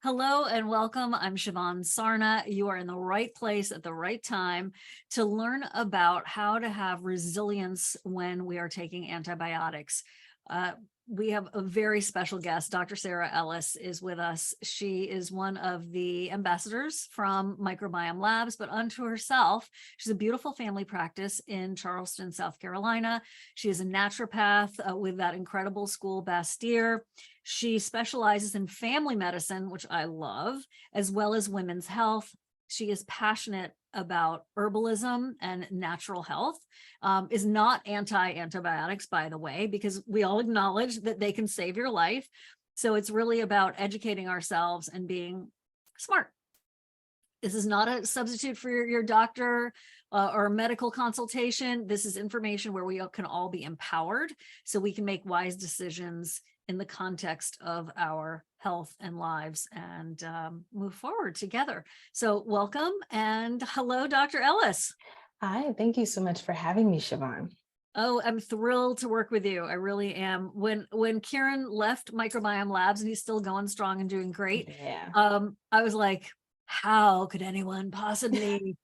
Hello and welcome. I'm Siobhan Sarna. You are in the right place at the right time to learn about how to have resilience when we are taking antibiotics. We have a very special guest. Dr. Sarah Ellis is with us. She is one of the ambassadors from Microbiome Labs, but unto herself, she's a beautiful family practice in Charleston, South Carolina. She is a naturopath with that incredible school, Bastyr. She specializes in family medicine, which I love, as well as women's health. She is passionate about herbalism and natural health, is not anti-antibiotics, by the way, because we all acknowledge that they can save your life. So it's really about educating ourselves and being smart. This is not a substitute for your doctor or medical consultation. This is information where we can all be empowered so we can make wise decisions in the context of our health and lives and move forward together. So welcome and hello, Dr. Ellis. Hi, thank you so much for having me, Siobhan. Oh, I'm thrilled to work with you. I really am. When Kieran left Microbiome Labs and he's still going strong and doing great, Yeah. I was like, how could anyone possibly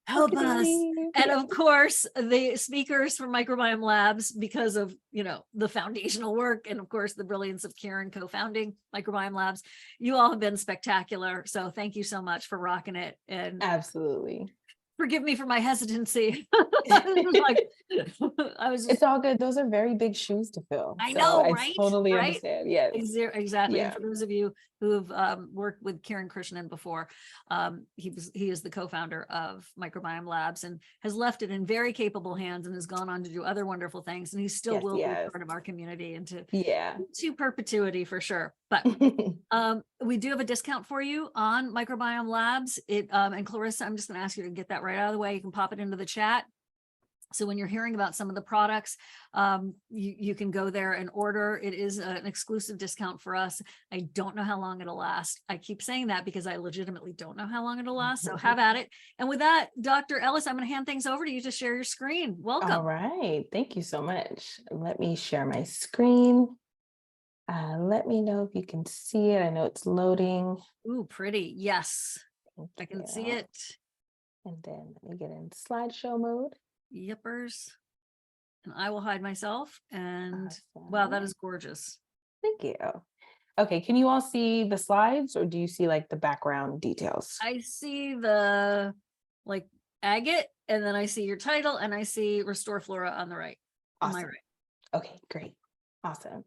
help us? And of course, the speakers from Microbiome Labs, because of, the foundational work and of course, the brilliance of Kieran co-founding Microbiome Labs, you all have been spectacular. So thank you so much for rocking it. And Absolutely. forgive me for my hesitancy. It's all good. Those are very big shoes to fill. I So know, I right? totally Right? understand. Yes. Exactly. And Yeah. for those of you who have worked with Kieran Krishnan before, he is the co-founder of Microbiome Labs and has left it in very capable hands and has gone on to do other wonderful things. And he still Yes. will be Yes. part of our community into Yeah. to perpetuity for sure. But we do have a discount for you on Microbiome Labs. And Clarissa, I'm just going to ask you to get that right out of the way. You can pop it into the chat. So when you're hearing about some of the products, you can go there and order. It is an exclusive discount for us. I don't know how long it'll last. I keep saying that because I legitimately don't know how long it'll last. So have at it. And with that, Dr. Ellis, I'm going to hand things over to you to share your screen. Welcome. All right. Thank you so much. Let me share my screen. Let me know if you can see it. I know it's loading. Ooh, pretty. Yes, I can see it. And then let me get in slideshow mode. Yippers. And I will hide myself. And wow, that is gorgeous. Thank you. Okay, can you all see the slides or do you see like the background details? I see the agate, and then I see your title and I see Restore Flora on the right. Awesome. On my right. Okay, great. Awesome.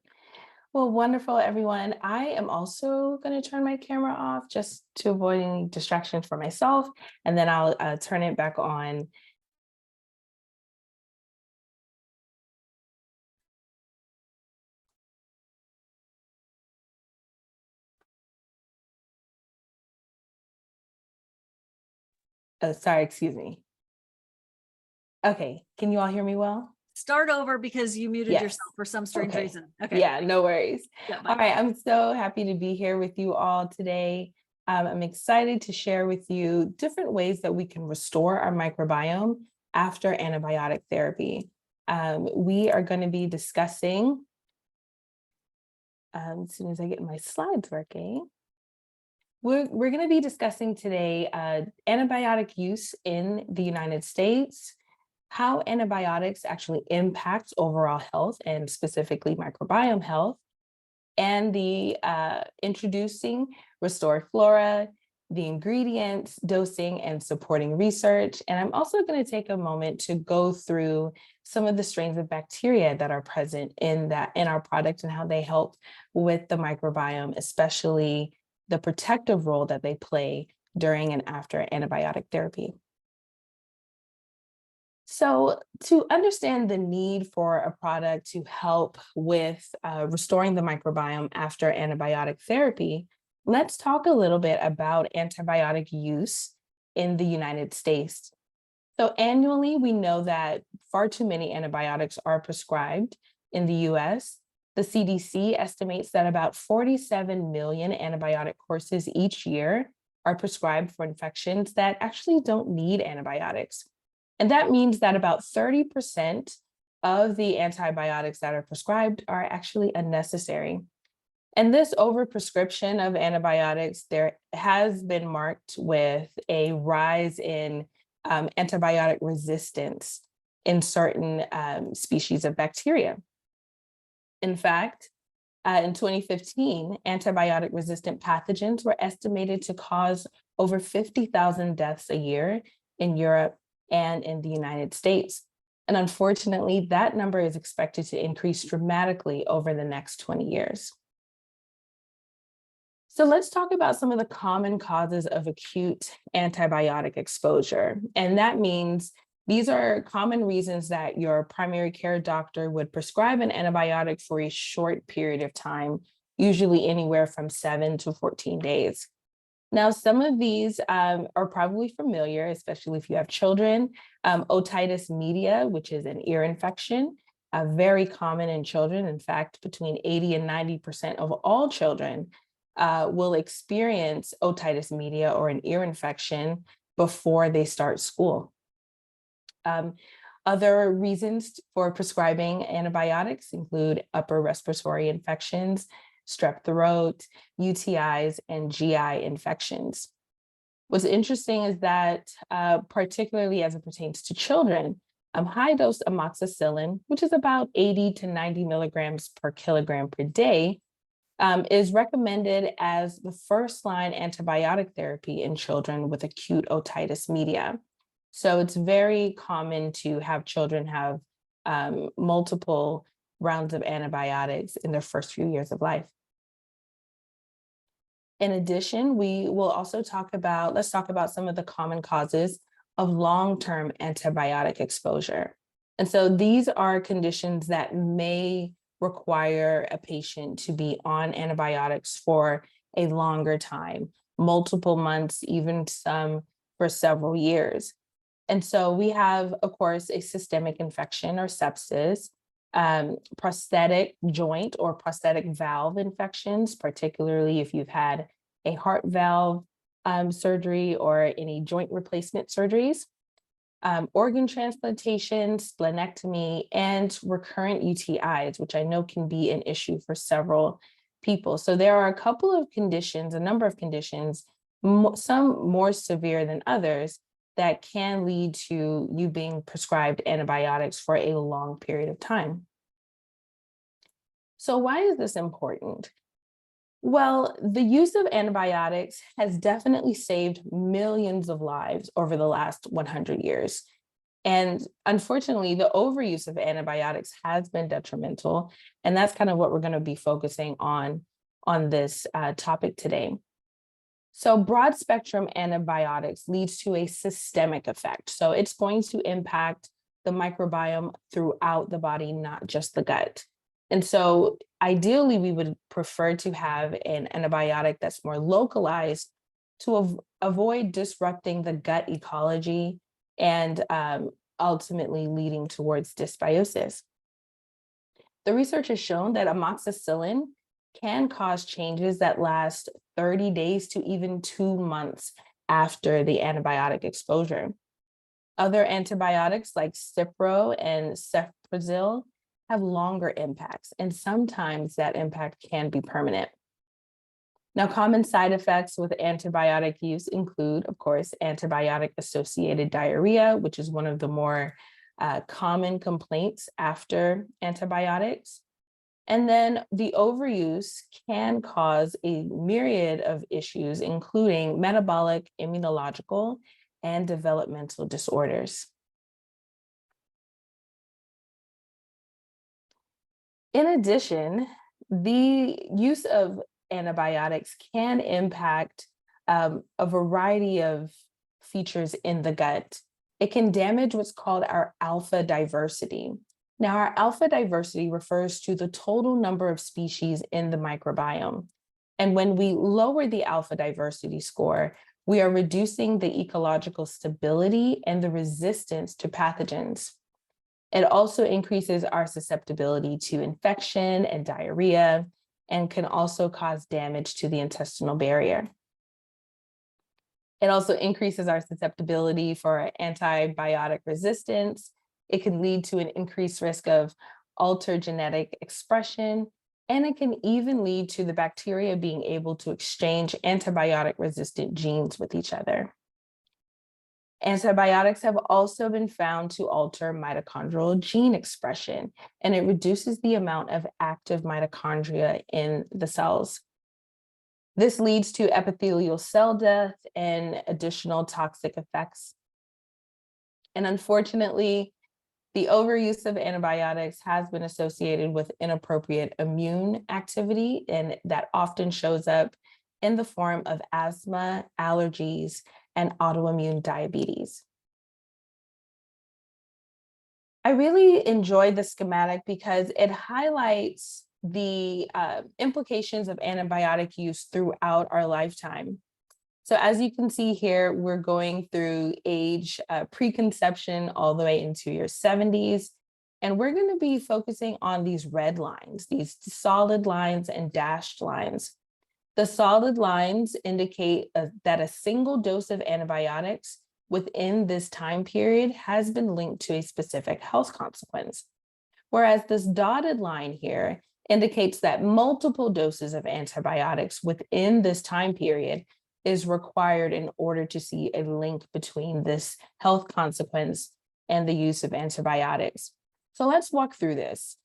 Well, wonderful, everyone. I am also going to turn my camera off just to avoid any distractions for myself, and then I'll turn it back on. Sorry, excuse me. Okay, can you all hear me well? Start over because you muted yourself for some strange reason. Okay. Yeah, no worries. Yeah, all right, I'm so happy to be here with you all today. I'm excited to share with you different ways that we can restore our microbiome after antibiotic therapy. We are going to be discussing, as soon as I get my slides working, we're going to be discussing today antibiotic use in the United States, how antibiotics actually impact overall health and specifically microbiome health, and the introducing Restore Flora, the ingredients, dosing, and supporting research. And I'm also going to take a moment to go through some of the strains of bacteria that are present in our product and how they help with the microbiome, especially the protective role that they play during and after antibiotic therapy. So to understand the need for a product to help with restoring the microbiome after antibiotic therapy, let's talk a little bit about antibiotic use in the United States. So annually, we know that far too many antibiotics are prescribed in the US. The CDC estimates that about 47 million antibiotic courses each year are prescribed for infections that actually don't need antibiotics. And that means that about 30% of the antibiotics that are prescribed are actually unnecessary. And this overprescription of antibiotics, there has been marked with a rise in antibiotic resistance in certain species of bacteria. In fact, in 2015, antibiotic resistant pathogens were estimated to cause over 50,000 deaths a year in Europe and in the United States. And unfortunately, that number is expected to increase dramatically over the next 20 years. So let's talk about some of the common causes of acute antibiotic exposure. And that means these are common reasons that your primary care doctor would prescribe an antibiotic for a short period of time, usually anywhere from 7 to 14 days. Now, some of these are probably familiar, especially if you have children. Otitis media, which is an ear infection, very common in children. In fact, between 80 and 90% of all children will experience otitis media or an ear infection before they start school. Other reasons for prescribing antibiotics include upper respiratory infections, strep throat, UTIs, and GI infections. What's interesting is that, particularly as it pertains to children, high-dose amoxicillin, which is about 80 to 90 milligrams per kilogram per day, is recommended as the first-line antibiotic therapy in children with acute otitis media. So it's very common to have children have multiple rounds of antibiotics in their first few years of life. In addition, we will also let's talk about some of the common causes of long-term antibiotic exposure. And so these are conditions that may require a patient to be on antibiotics for a longer time, multiple months, even some for several years. And so we have, of course, a systemic infection or sepsis, prosthetic joint or prosthetic valve infections, particularly if you've had a heart valve surgery or any joint replacement surgeries, organ transplantation, splenectomy, and recurrent UTIs, which I know can be an issue for several people. So there are a number of conditions, some more severe than others, that can lead to you being prescribed antibiotics for a long period of time. So why is this important? Well, the use of antibiotics has definitely saved millions of lives over the last 100 years. And unfortunately, the overuse of antibiotics has been detrimental. And that's kind of what we're going to be focusing on this topic today. So broad spectrum antibiotics leads to a systemic effect. So it's going to impact the microbiome throughout the body, not just the gut. And so ideally, we would prefer to have an antibiotic that's more localized to avoid disrupting the gut ecology and ultimately leading towards dysbiosis. The research has shown that amoxicillin can cause changes that last 30 days to even 2 months after the antibiotic exposure. Other antibiotics like Cipro and Cefprozil have longer impacts, and sometimes that impact can be permanent. Now, common side effects with antibiotic use include, of course, antibiotic-associated diarrhea, which is one of the more common complaints after antibiotics. And then the overuse can cause a myriad of issues, including metabolic, immunological, and developmental disorders. In addition, the use of antibiotics can impact a variety of features in the gut. It can damage what's called our alpha diversity. Now, our alpha diversity refers to the total number of species in the microbiome. And when we lower the alpha diversity score, we are reducing the ecological stability and the resistance to pathogens. It also increases our susceptibility to infection and diarrhea, and can also cause damage to the intestinal barrier. It also increases our susceptibility for antibiotic resistance. It can lead to an increased risk of altered genetic expression And it can even lead to the bacteria being able to exchange antibiotic-resistant genes with each other. Antibiotics have also been found to alter mitochondrial gene expression, and it reduces the amount of active mitochondria in the cells. This leads to epithelial cell death and additional toxic effects. And unfortunately, the overuse of antibiotics has been associated with inappropriate immune activity, and that often shows up in the form of asthma, allergies, and autoimmune diabetes. I really enjoyed the schematic because it highlights the implications of antibiotic use throughout our lifetime. So as you can see here, we're going through age preconception all the way into your 70s. And we're going to be focusing on these red lines, these solid lines and dashed lines. The solid lines indicate that a single dose of antibiotics within this time period has been linked to a specific health consequence. Whereas this dotted line here indicates that multiple doses of antibiotics within this time period is required in order to see a link between this health consequence and the use of antibiotics. So let's walk through this.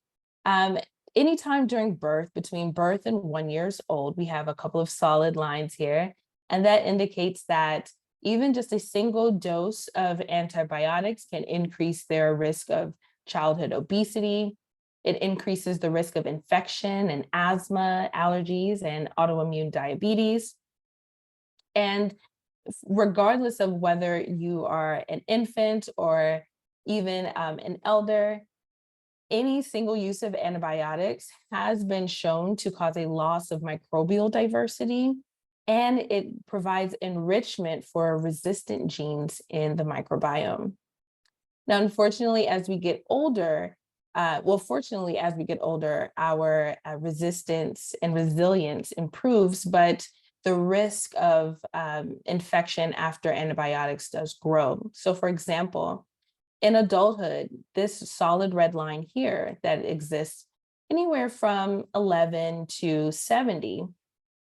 Anytime during birth, between birth and 1 year old, we have a couple of solid lines here, and that indicates that even just a single dose of antibiotics can increase their risk of childhood obesity. It increases the risk of infection and asthma, allergies, and autoimmune diabetes. And regardless of whether you are an infant or even an elder, any single use of antibiotics has been shown to cause a loss of microbial diversity, and it provides enrichment for resistant genes in the microbiome. Now, unfortunately, as we get older, fortunately, as we get older, our resistance and resilience improves, but the risk of infection after antibiotics does grow. So for example, in adulthood, this solid red line here that exists anywhere from 11 to 70,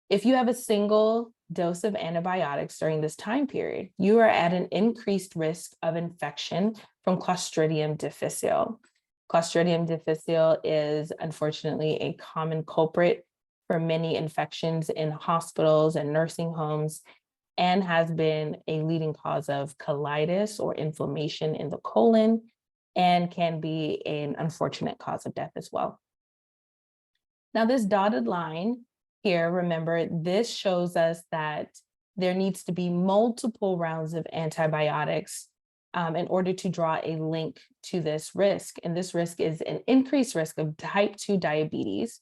if you have a single dose of antibiotics during this time period, you are at an increased risk of infection from Clostridium difficile. Clostridium difficile is unfortunately a common culprit for many infections in hospitals and nursing homes, and has been a leading cause of colitis or inflammation in the colon, and can be an unfortunate cause of death as well. Now, this dotted line here, remember, this shows us that there needs to be multiple rounds of antibiotics in order to draw a link to this risk. And this risk is an increased risk of type 2 diabetes,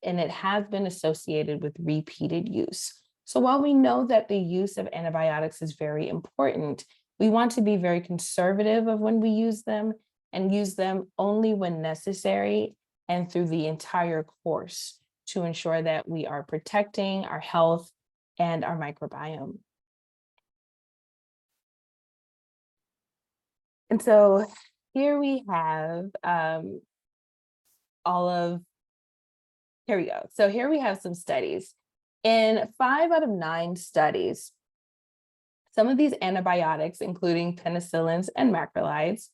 and it has been associated with repeated use. So while we know that the use of antibiotics is very important, we want to be very conservative of when we use them and use them only when necessary and through the entire course to ensure that we are protecting our health and our microbiome. And so here we have here we go. So here we have some studies. In 5 out of 9 studies, some of these antibiotics, including penicillins and macrolides,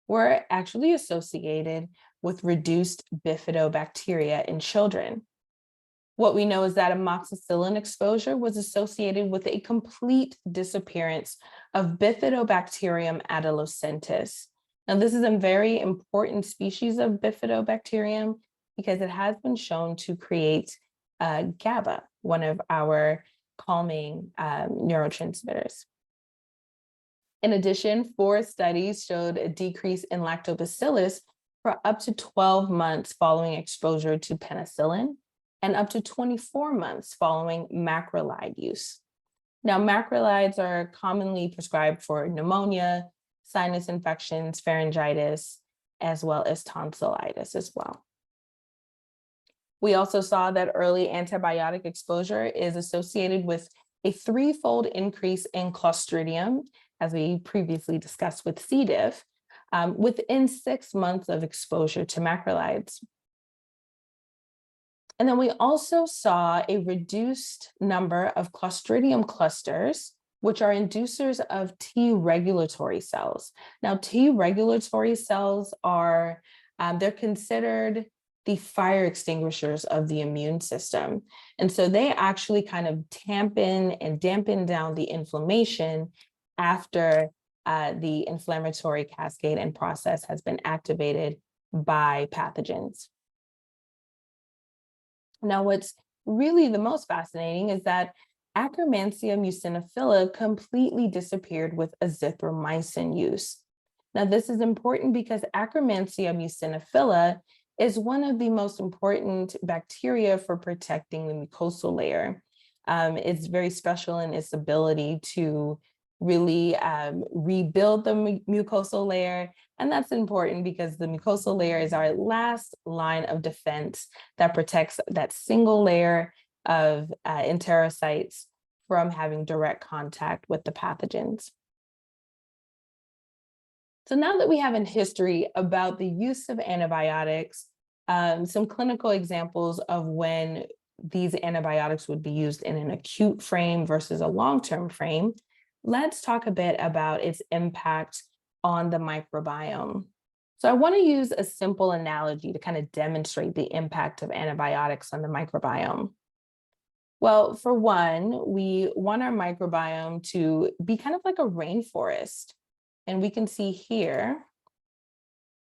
were actually associated with reduced bifidobacteria in children. What we know is that amoxicillin exposure was associated with a complete disappearance of Bifidobacterium adolescentis. Now, this is a very important species of Bifidobacterium because it has been shown to create GABA, one of our calming neurotransmitters. In addition, 4 studies showed a decrease in lactobacillus for up to 12 months following exposure to penicillin and up to 24 months following macrolide use. Now, macrolides are commonly prescribed for pneumonia, sinus infections, pharyngitis, as well as tonsillitis as well. We also saw that early antibiotic exposure is associated with a 3-fold increase in Clostridium, as we previously discussed with C. diff, within 6 months of exposure to macrolides. And then we also saw a reduced number of Clostridium clusters, which are inducers of T regulatory cells. Now, T regulatory cells are, they're considered the fire extinguishers of the immune system. And so they actually kind of tampen and dampen down the inflammation after the inflammatory cascade and process has been activated by pathogens. Now, what's really the most fascinating is that Akkermansia muciniphila completely disappeared with azithromycin use. Now, this is important because Akkermansia muciniphila is one of the most important bacteria for protecting the mucosal layer. It's very special in its ability to really rebuild the mucosal layer. And that's important because the mucosal layer is our last line of defense that protects that single layer of enterocytes from having direct contact with the pathogens. So now that we have a history about the use of antibiotics, some clinical examples of when these antibiotics would be used in an acute frame versus a long-term frame, let's talk a bit about its impact on the microbiome. So I want to use a simple analogy to kind of demonstrate the impact of antibiotics on the microbiome. Well, for one, we want our microbiome to be kind of like a rainforest. And we can see here,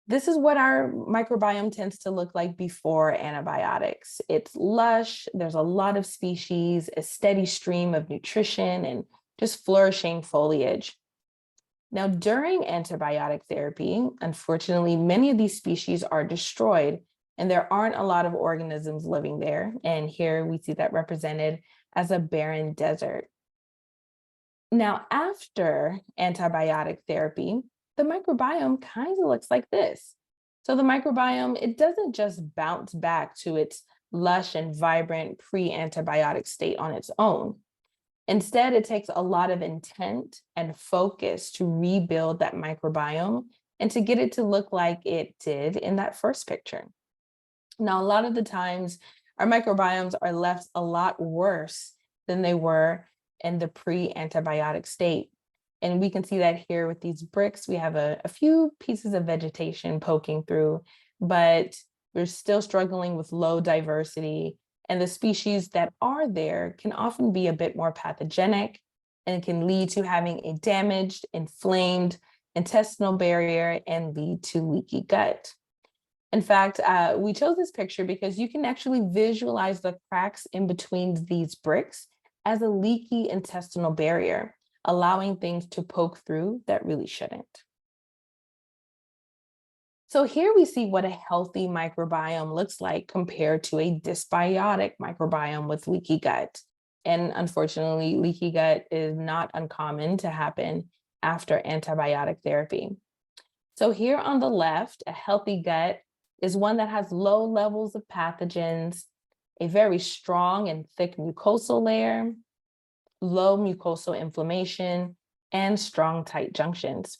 this is what our microbiome tends to look like before antibiotics. It's lush, there's a lot of species, a steady stream of nutrition, and just flourishing foliage. Now, during antibiotic therapy, unfortunately, many of these species are destroyed, and there aren't a lot of organisms living there. And here we see that represented as a barren desert. Now, after antibiotic therapy, the microbiome kind of looks like this. So the microbiome, it doesn't just bounce back to its lush and vibrant pre-antibiotic state on its own. Instead, it takes a lot of intent and focus to rebuild that microbiome and to get it to look like it did in that first picture. Now, a lot of the times, our microbiomes are left a lot worse than they were in the pre-antibiotic state. And we can see that here with these bricks. We have a few pieces of vegetation poking through, but we're still struggling with low diversity. And the species that are there can often be a bit more pathogenic and can lead to having a damaged, inflamed intestinal barrier and lead to leaky gut. In fact, we chose this picture because you can actually visualize the cracks in between these bricks as a leaky intestinal barrier, allowing things to poke through that really shouldn't. So here we see what a healthy microbiome looks like compared to a dysbiotic microbiome with leaky gut. And unfortunately, leaky gut is not uncommon to happen after antibiotic therapy. So here on the left, a healthy gut is one that has low levels of pathogens, a very strong and thick mucosal layer, low mucosal inflammation, and strong tight junctions.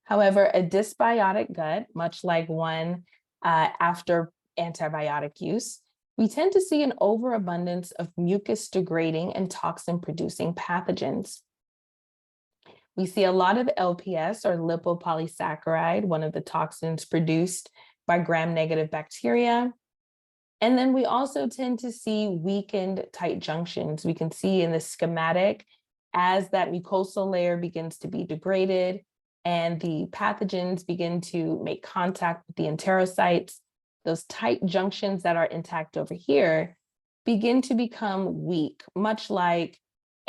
However, a dysbiotic gut, much like one after antibiotic use, we tend to see an overabundance of mucus-degrading and toxin-producing pathogens. We see a lot of LPS, or lipopolysaccharide, one of the toxins produced by gram-negative bacteria. And then we also tend to see weakened tight junctions. We can see in the schematic as that mucosal layer begins to be degraded and the pathogens begin to make contact with the enterocytes, those tight junctions that are intact over here begin to become weak, much like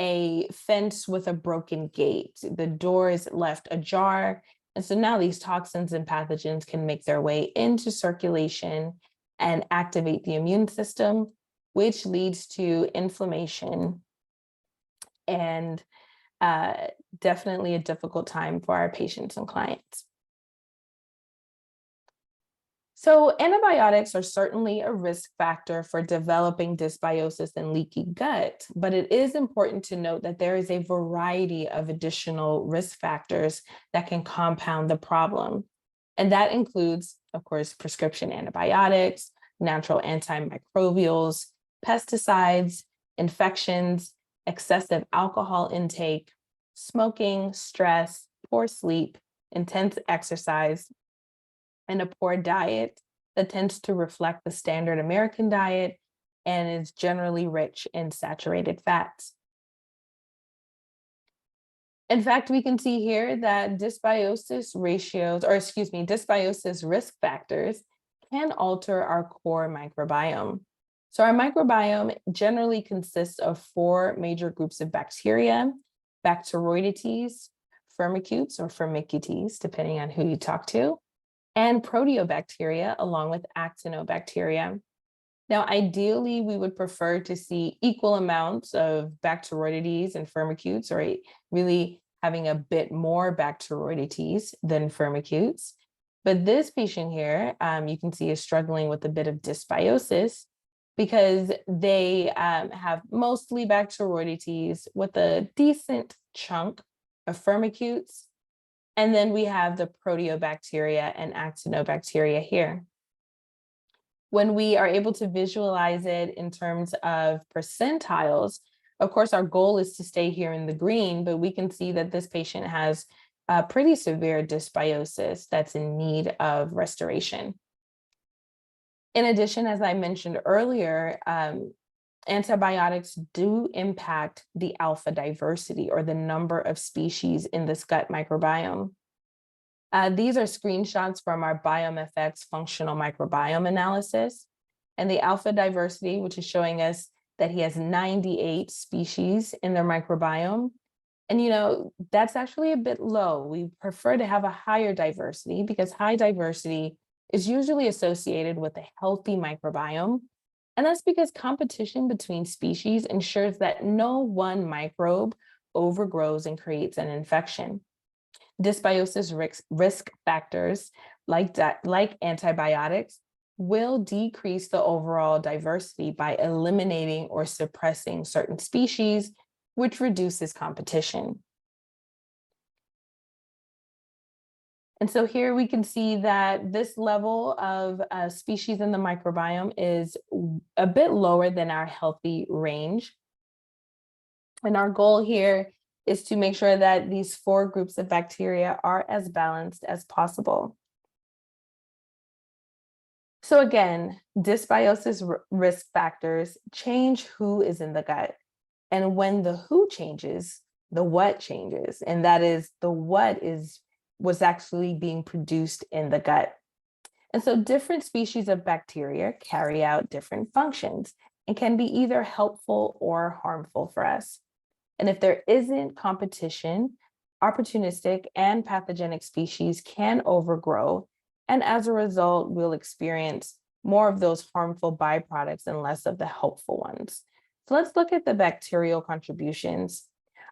a fence with a broken gate. The door is left ajar. And so now these toxins and pathogens can make their way into circulation and activate the immune system, which leads to inflammation and definitely a difficult time for our patients and clients. So antibiotics are certainly a risk factor for developing dysbiosis and leaky gut, but it is important to note that there is a variety of additional risk factors that can compound the problem. And that includes, of course, prescription antibiotics, natural antimicrobials, pesticides, infections, excessive alcohol intake, smoking, stress, poor sleep, intense exercise, and a poor diet that tends to reflect the standard American diet and is generally rich in saturated fats. In fact, we can see here that dysbiosis risk factors can alter our core microbiome. So our microbiome generally consists of 4 major groups of bacteria: Bacteroidetes, Firmicutes or Firmicutes, depending on who you talk to, and proteobacteria, along with actinobacteria. Now, ideally, we would prefer to see equal amounts of Bacteroidetes and Firmicutes, or really having a bit more Bacteroidetes than Firmicutes. But this patient here, you can see, is struggling with a bit of dysbiosis because they have mostly Bacteroidetes with a decent chunk of Firmicutes. And then we have the proteobacteria and actinobacteria here. When we are able to visualize it in terms of percentiles, of course, our goal is to stay here in the green, but we can see that this patient has a pretty severe dysbiosis that's in need of restoration. In addition, as I mentioned earlier, antibiotics do impact the alpha diversity, or the number of species in this gut microbiome. These are screenshots from our BiomeFX functional microbiome analysis, and the alpha diversity, which is showing us that he has 98 species in their microbiome. And that's actually a bit low. We prefer to have a higher diversity because high diversity is usually associated with a healthy microbiome. And that's because competition between species ensures that no one microbe overgrows and creates an infection. Dysbiosis risk factors like antibiotics will decrease the overall diversity by eliminating or suppressing certain species, which reduces competition. And so here we can see that this level of species in the microbiome is a bit lower than our healthy range. And our goal here is to make sure that these 4 groups of bacteria are as balanced as possible. So again, dysbiosis risk factors change who is in the gut. And when the who changes, the what changes. And that is the what was actually being produced in the gut. And so different species of bacteria carry out different functions and can be either helpful or harmful for us. And if there isn't competition, opportunistic and pathogenic species can overgrow. And as a result, we'll experience more of those harmful byproducts and less of the helpful ones. So let's look at the bacterial contributions.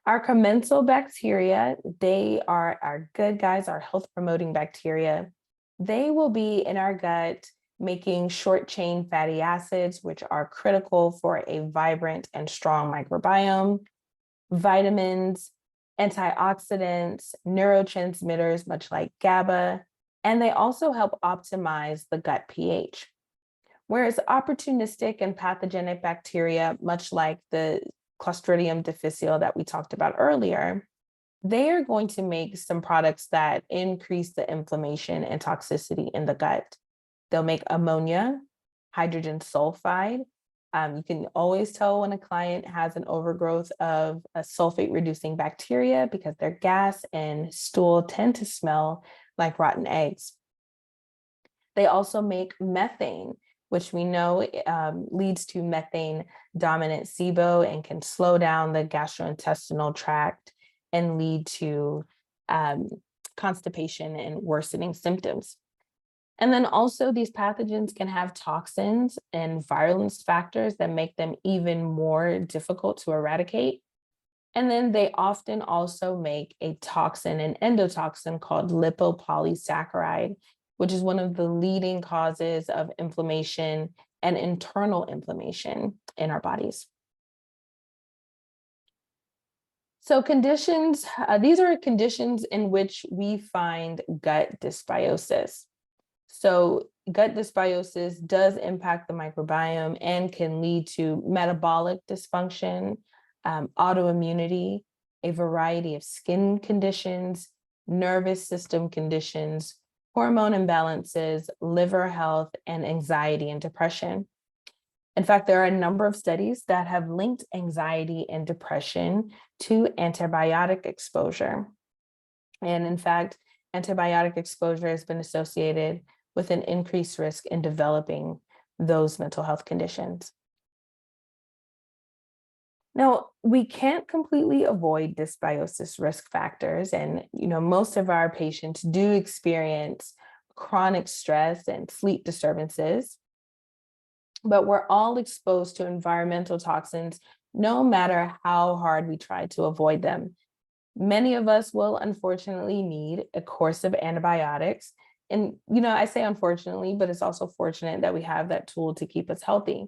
Our commensal bacteria, they are our good guys, our health promoting bacteria. They will be in our gut making short chain fatty acids, which are critical for a vibrant and strong microbiome. Vitamins, antioxidants, neurotransmitters, much like GABA, and they also help optimize the gut pH. Whereas opportunistic and pathogenic bacteria, much like the Clostridium difficile that we talked about earlier, they are going to make some products that increase the inflammation and toxicity in the gut. They'll make ammonia, hydrogen sulfide. You can always tell when a client has an overgrowth of a sulfate-reducing bacteria because their gas and stool tend to smell like rotten eggs. They also make methane, which we know leads to methane-dominant SIBO and can slow down the gastrointestinal tract and lead to constipation and worsening symptoms. And then also these pathogens can have toxins and virulence factors that make them even more difficult to eradicate. And then they often also make a toxin, an endotoxin called lipopolysaccharide, which is one of the leading causes of inflammation and internal inflammation in our bodies. So these are conditions in which we find gut dysbiosis. So gut dysbiosis does impact the microbiome and can lead to metabolic dysfunction, autoimmunity, a variety of skin conditions, nervous system conditions, hormone imbalances, liver health, and anxiety and depression. In fact, there are a number of studies that have linked anxiety and depression to antibiotic exposure. And in fact, antibiotic exposure has been associated with an increased risk in developing those mental health conditions. Now, we can't completely avoid dysbiosis risk factors, and most of our patients do experience chronic stress and sleep disturbances, but we're all exposed to environmental toxins no matter how hard we try to avoid them. Many of us will unfortunately need a course of antibiotics. And, I say unfortunately, but it's also fortunate that we have that tool to keep us healthy.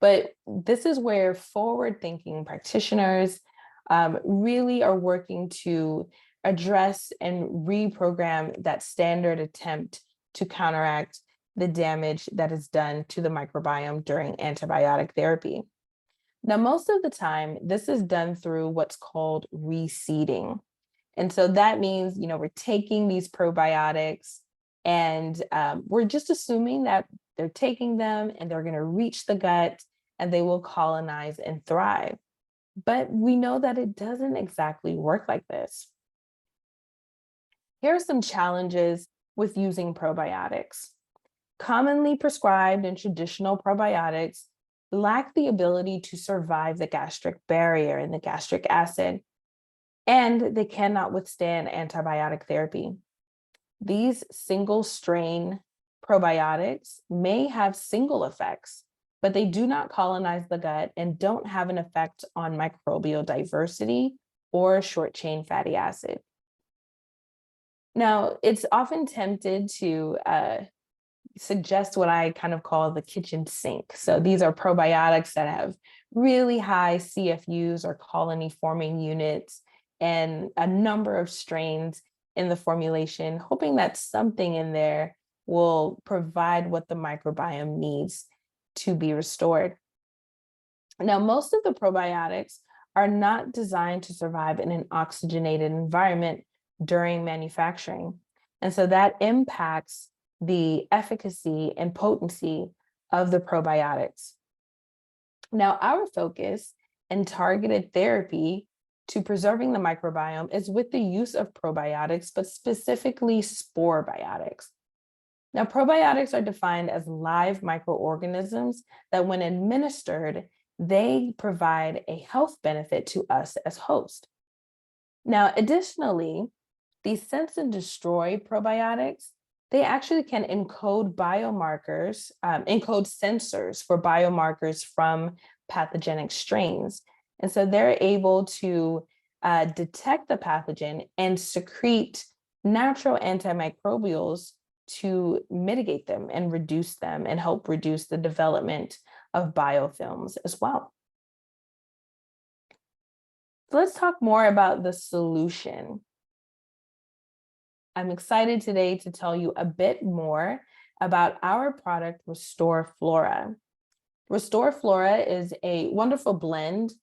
But this is where forward-thinking practitioners really are working to address and reprogram that standard attempt to counteract the damage that is done to the microbiome during antibiotic therapy. Now, most of the time, this is done through what's called reseeding. And so that means, we're taking these probiotics and we're just assuming that they're taking them and they're going to reach the gut and they will colonize and thrive. But we know that it doesn't exactly work like this. Here are some challenges with using probiotics. Commonly prescribed and traditional probiotics lack the ability to survive the gastric barrier and the gastric acid, and they cannot withstand antibiotic therapy. These single strain probiotics may have single effects, but they do not colonize the gut and don't have an effect on microbial diversity or short chain fatty acid. Now, it's often tempted to suggest what I kind of call the kitchen sink. So these are probiotics that have really high CFUs or colony forming units and a number of strains in the formulation, hoping that something in there will provide what the microbiome needs to be restored. Now, most of the probiotics are not designed to survive in an oxygenated environment during manufacturing. And so that impacts the efficacy and potency of the probiotics. Now, our focus and targeted therapy to preserving the microbiome is with the use of probiotics, but specifically spore biotics. Now, probiotics are defined as live microorganisms that when administered, they provide a health benefit to us as host. Now, additionally, these sense and destroy probiotics, they actually can encode biomarkers, encode sensors for biomarkers from pathogenic strains. And so they're able to detect the pathogen and secrete natural antimicrobials to mitigate them and reduce them and help reduce the development of biofilms as well. So let's talk more about the solution. I'm excited today to tell you a bit more about our product, Restore Flora. Restore Flora is a wonderful blend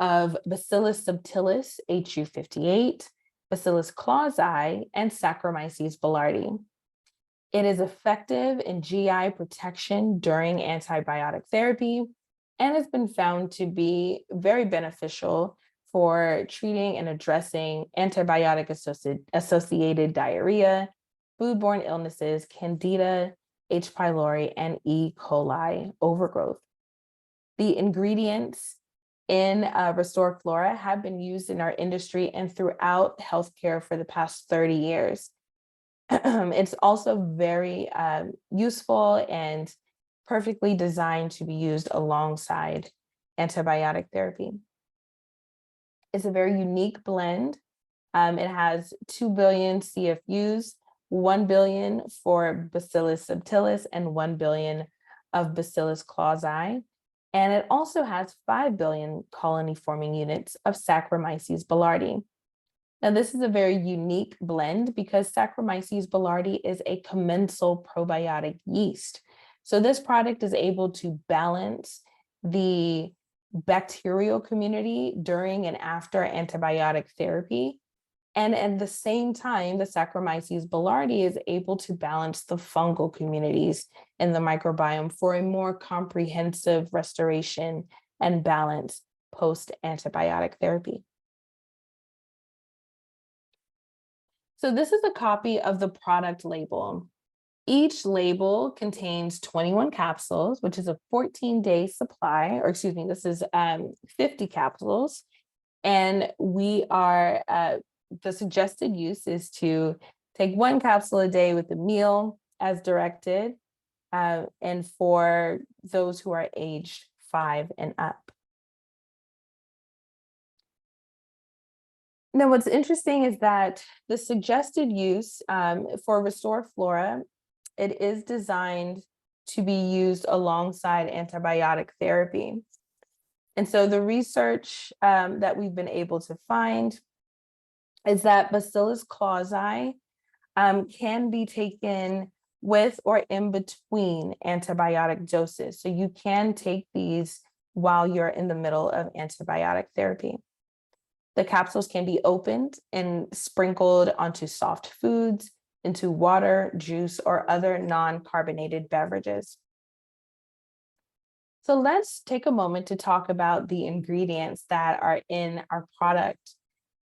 of Bacillus subtilis, HU58, Bacillus clausii, and Saccharomyces boulardii. It is effective in GI protection during antibiotic therapy and has been found to be very beneficial for treating and addressing antibiotic-associated diarrhea, foodborne illnesses, candida, H. pylori, and E. coli overgrowth. The ingredients in Restore Flora have been used in our industry and throughout healthcare for the past 30 years. It's also very useful and perfectly designed to be used alongside antibiotic therapy. It's a very unique blend. It has 2 billion CFUs, 1 billion for Bacillus subtilis and 1 billion of Bacillus clausii. And it also has 5 billion colony forming units of Saccharomyces boulardii. Now, this is a very unique blend because Saccharomyces boulardii is a commensal probiotic yeast. So this product is able to balance the bacterial community during and after antibiotic therapy. And at the same time, the Saccharomyces boulardii is able to balance the fungal communities in the microbiome for a more comprehensive restoration and balance post-antibiotic therapy. So this is a copy of the product label. Each label contains 21 capsules, which is a 14-day supply, or excuse me, this is 50 capsules. And the suggested use is to take 1 capsule a day with a meal as directed, and for those who are aged 5 and up. Now, what's interesting is that the suggested use for Restore Flora, it is designed to be used alongside antibiotic therapy. And so the research that we've been able to find is that Bacillus clausii can be taken with or in between antibiotic doses. So you can take these while you're in the middle of antibiotic therapy. The capsules can be opened and sprinkled onto soft foods, into water, juice, or other non-carbonated beverages. So let's take a moment to talk about the ingredients that are in our product.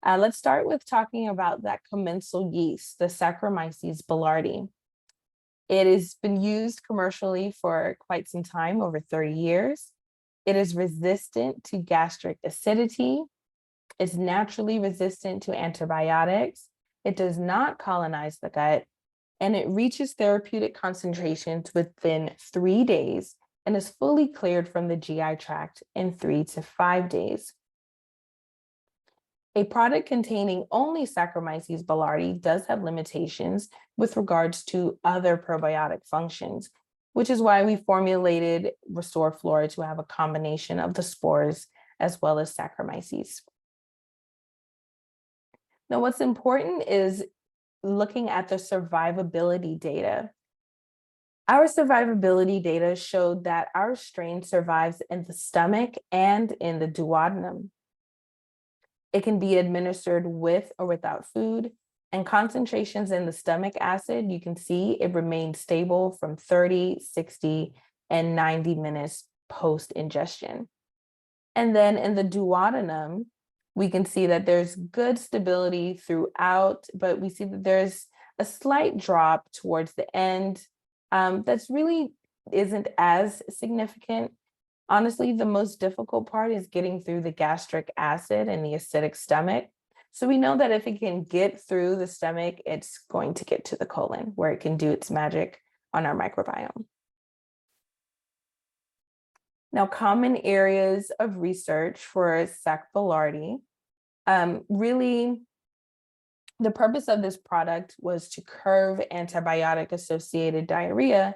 Let's start with talking about that commensal yeast, the Saccharomyces boulardii. It has been used commercially for quite some time, over 30 years. It is resistant to gastric acidity. It's naturally resistant to antibiotics. It does not colonize the gut, and it reaches therapeutic concentrations within 3 days and is fully cleared from the GI tract in 3 to 5 days. A product containing only Saccharomyces boulardii does have limitations with regards to other probiotic functions, which is why we formulated Restore Flora to have a combination of the spores as well as Saccharomyces. Now, what's important is looking at the survivability data. Our survivability data showed that our strain survives in the stomach and in the duodenum. It can be administered with or without food, and concentrations in the stomach acid, you can see it remains stable from 30, 60, and 90 minutes post-ingestion. And then in the duodenum, we can see that there's good stability throughout, but we see that there's a slight drop towards the end that's really isn't as significant. Honestly, the most difficult part is getting through the gastric acid and the acidic stomach. So we know that if it can get through the stomach, it's going to get to the colon where it can do its magic on our microbiome. Now, common areas of research for Sac boulardii, really, the purpose of this product was to curb antibiotic-associated diarrhea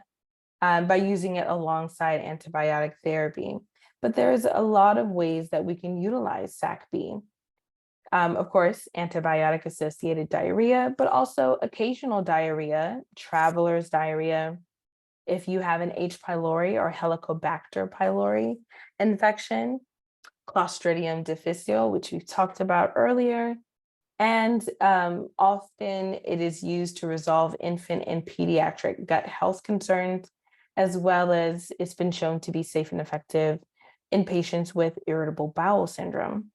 by using it alongside antibiotic therapy. But there's a lot of ways that we can utilize SAC-B. Of course, antibiotic-associated diarrhea, but also occasional diarrhea, traveler's diarrhea. If you have an H. pylori or Helicobacter pylori infection, Clostridium difficile, which we've talked about earlier, and often it is used to resolve infant and pediatric gut health concerns, as well as it's been shown to be safe and effective in patients with irritable bowel syndrome.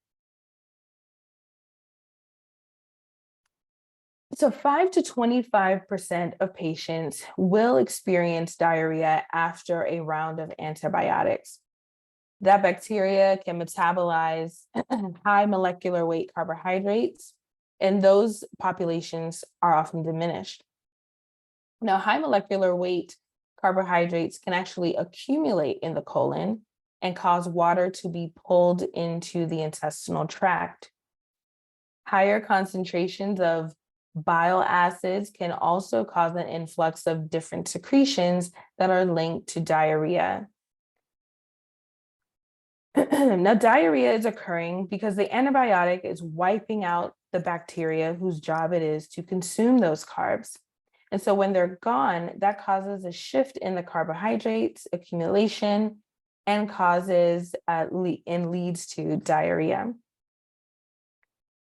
So 5 to 25% of patients will experience diarrhea after a round of antibiotics. That bacteria can metabolize high molecular weight carbohydrates, and those populations are often diminished. Now, high molecular weight carbohydrates can actually accumulate in the colon and cause water to be pulled into the intestinal tract. Higher concentrations of bile acids can also cause an influx of different secretions that are linked to diarrhea. Now, diarrhea is occurring because the antibiotic is wiping out the bacteria whose job it is to consume those carbs. And so when they're gone, that causes a shift in the carbohydrates accumulation and causes and leads to diarrhea.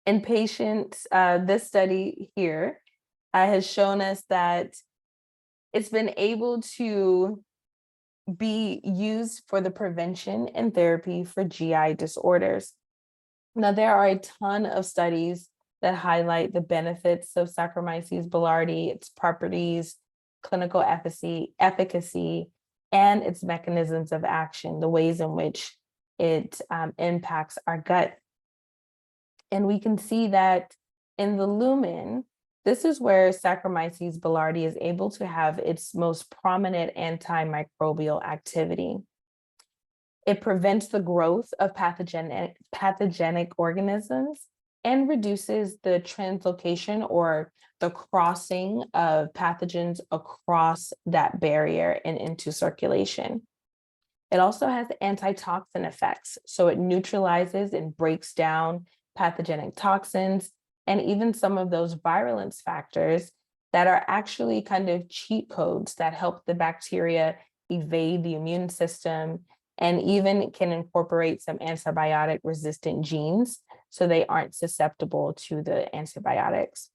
In patients, this study here has shown us that it's been able to be used for the prevention and therapy for GI disorders. Now, there are a ton of studies that highlight the benefits of Saccharomyces boulardii, its properties, clinical efficacy, and its mechanisms of action, the ways in which it impacts our gut. And we can see that in the lumen, this is where Saccharomyces boulardii is able to have its most prominent antimicrobial activity. It prevents the growth of pathogenic organisms and reduces the translocation or the crossing of pathogens across that barrier and into circulation. It also has antitoxin effects. So it neutralizes and breaks down pathogenic toxins and even some of those virulence factors that are actually kind of cheat codes that help the bacteria evade the immune system and even can incorporate some antibiotic resistant genes so they aren't susceptible to the antibiotics.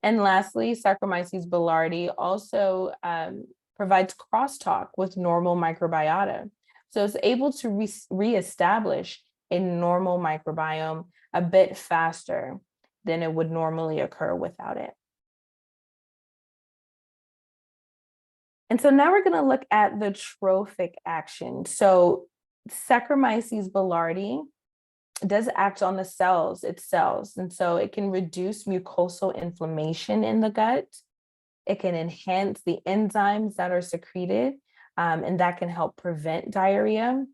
And lastly, Saccharomyces boulardii also provides crosstalk with normal microbiota. So it's able to reestablish a normal microbiome a bit faster than it would normally occur without it. And so now we're going to look at the trophic action. So Saccharomyces boulardii does act on the cells, its cells. And so it can reduce mucosal inflammation in the gut. It can enhance the enzymes that are secreted, and that can help prevent diarrhea.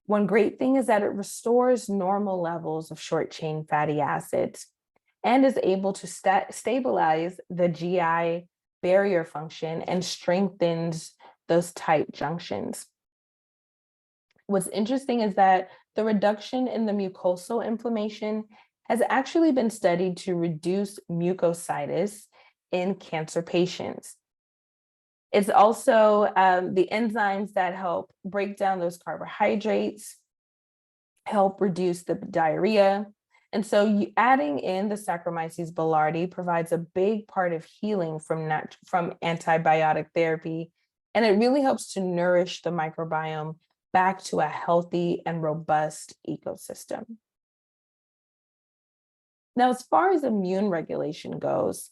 One great thing is that it restores normal levels of short chain fatty acids and is able to stabilize the GI barrier function and strengthens those tight junctions. What's interesting is that the reduction in the mucosal inflammation has actually been studied to reduce mucositis in cancer patients. It's also the enzymes that help break down those carbohydrates, help reduce the diarrhea. And so adding in the Saccharomyces boulardii provides a big part of healing from antibiotic therapy. And it really helps to nourish the microbiome back to a healthy and robust ecosystem. Now, as far as immune regulation goes,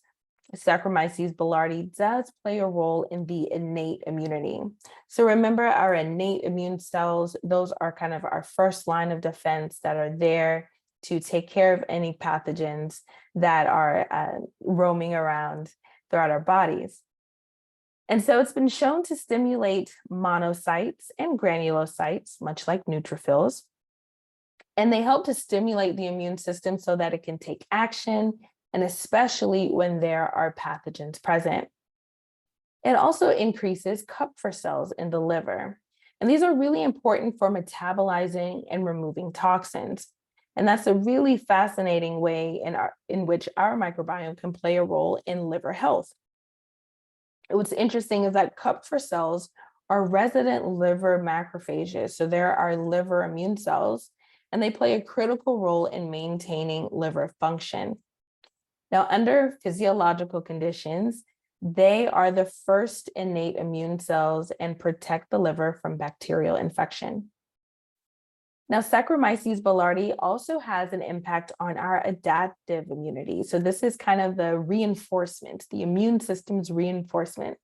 Saccharomyces boulardii does play a role in the innate immunity. So remember, our innate immune cells, those are kind of our first line of defense that are there to take care of any pathogens that are roaming around throughout our bodies. And so it's been shown to stimulate monocytes and granulocytes, much like neutrophils. And they help to stimulate the immune system so that it can take action, and especially when there are pathogens present. It also increases Kupffer cells in the liver. And these are really important for metabolizing and removing toxins. And that's a really fascinating way in which our microbiome can play a role in liver health. What's interesting is that Kupffer cells are resident liver macrophages. So there are liver immune cells, and they play a critical role in maintaining liver function. Now, under physiological conditions, they are the first innate immune cells and protect the liver from bacterial infection. Now, Saccharomyces boulardii also has an impact on our adaptive immunity. So this is kind of the reinforcement, the immune system's reinforcement.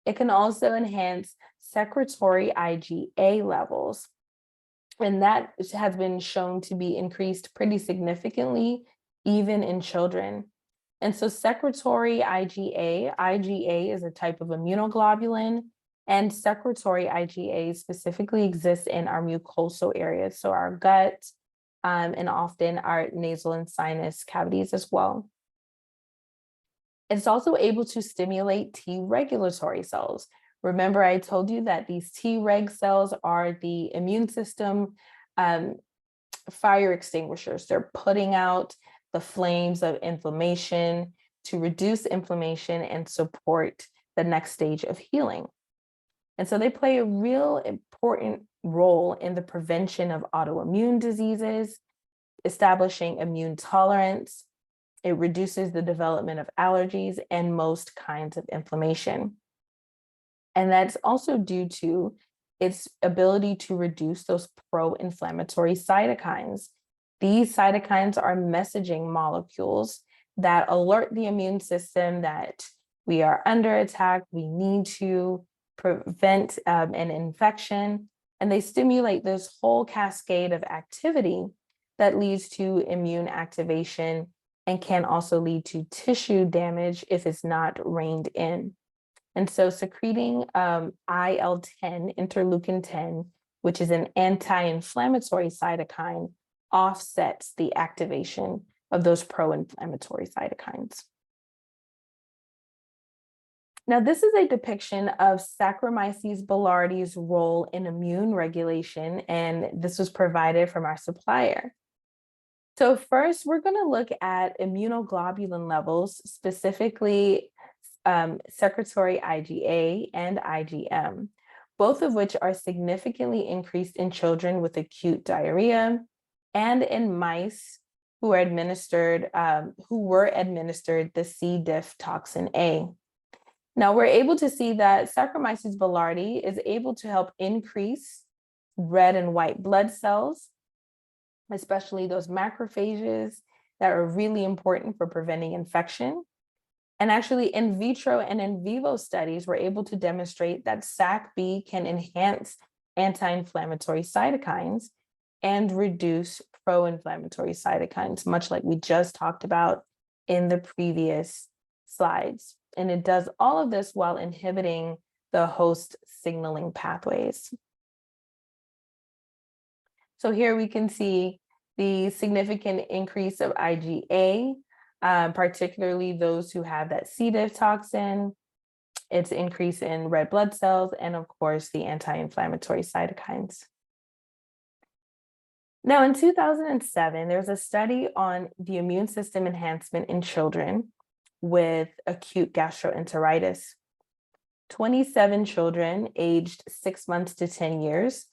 It can also enhance secretory IgA levels, and that has been shown to be increased pretty significantly, even in children. And so secretory IgA is a type of immunoglobulin, and secretory IgA specifically exists in our mucosal areas, so our gut, and often our nasal and sinus cavities as well. It's also able to stimulate T regulatory cells. Remember, I told you that these T reg cells are the immune system fire extinguishers. They're putting out the flames of inflammation to reduce inflammation and support the next stage of healing. And so they play a real important role in the prevention of autoimmune diseases, establishing immune tolerance. It reduces the development of allergies and most kinds of inflammation. And that's also due to its ability to reduce those pro-inflammatory cytokines. These cytokines are messaging molecules that alert the immune system that we are under attack, we need to prevent an infection, and they stimulate this whole cascade of activity that leads to immune activation and can also lead to tissue damage if it's not reined in. And so secreting IL-10, interleukin 10, which is an anti-inflammatory cytokine, offsets the activation of those pro-inflammatory cytokines. Now, this is a depiction of Saccharomyces boulardii role in immune regulation, and this was provided from our supplier. So first, we're going to look at immunoglobulin levels, specifically secretory IgA and IgM, both of which are significantly increased in children with acute diarrhea and in mice who were administered the C. diff toxin A. Now, we're able to see that Saccharomyces boulardii is able to help increase red and white blood cells, especially those macrophages that are really important for preventing infection. And actually, in vitro and in vivo studies were able to demonstrate that SAC-B can enhance anti-inflammatory cytokines and reduce pro-inflammatory cytokines, much like we just talked about in the previous slides. And it does all of this while inhibiting the host signaling pathways. So here we can see the significant increase of IgA, particularly those who have that C. diff toxin, its increase in red blood cells, and of course, the anti-inflammatory cytokines. Now, in 2007, there's a study on the immune system enhancement in children with acute gastroenteritis. 27 children aged 6 months to 10 years,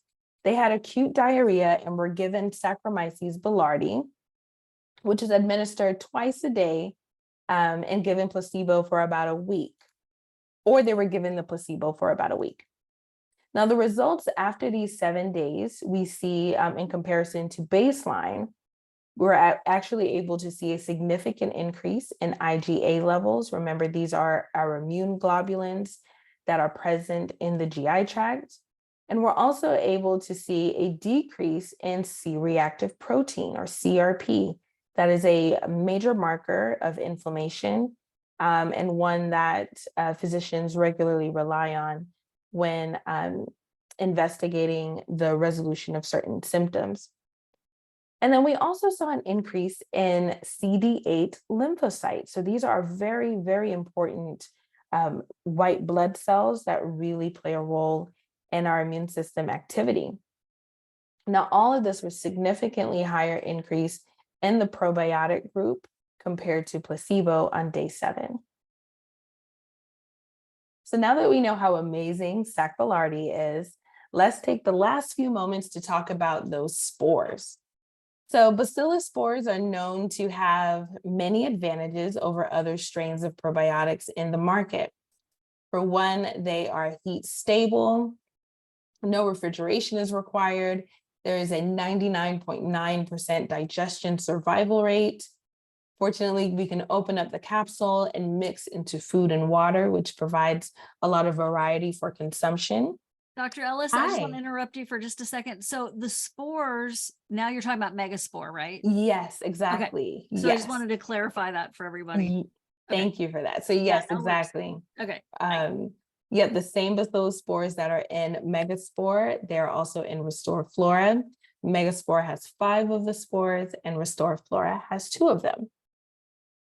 they had acute diarrhea and were given Saccharomyces boulardii, which is administered twice a day and given placebo for about a week, or they were given the placebo for about a week. Now, the results after these 7 days, we see in comparison to baseline, we're actually able to see a significant increase in IgA levels. Remember, these are our immune globulins that are present in the GI tract. And we're also able to see a decrease in C-reactive protein, or CRP. That is a major marker of inflammation and one that physicians regularly rely on when investigating the resolution of certain symptoms. And then we also saw an increase in CD8 lymphocytes. So these are very, very important white blood cells that really play a role in our immune system activity. Now, all of this was significantly higher increase in the probiotic group compared to placebo on day 7. So now that we know how amazing Sac boulardii is, let's take the last few moments to talk about those spores. So bacillus spores are known to have many advantages over other strains of probiotics in the market. For one, they are heat stable, no refrigeration is required. There is a 99.9% digestion survival rate. Fortunately, we can open up the capsule and mix into food and water, which provides a lot of variety for consumption. Dr. Ellis, I just want to interrupt you for just a second. So the spores, now you're talking about megaspore, right? Yes, exactly. Okay. So yes. I just wanted to clarify that for everybody. Thank you for that. So yes, no exactly. Okay. Yeah, the same as those spores that are in megaspore, they're also in restore flora. Megaspore has 5 of the spores and restore flora has 2 of them.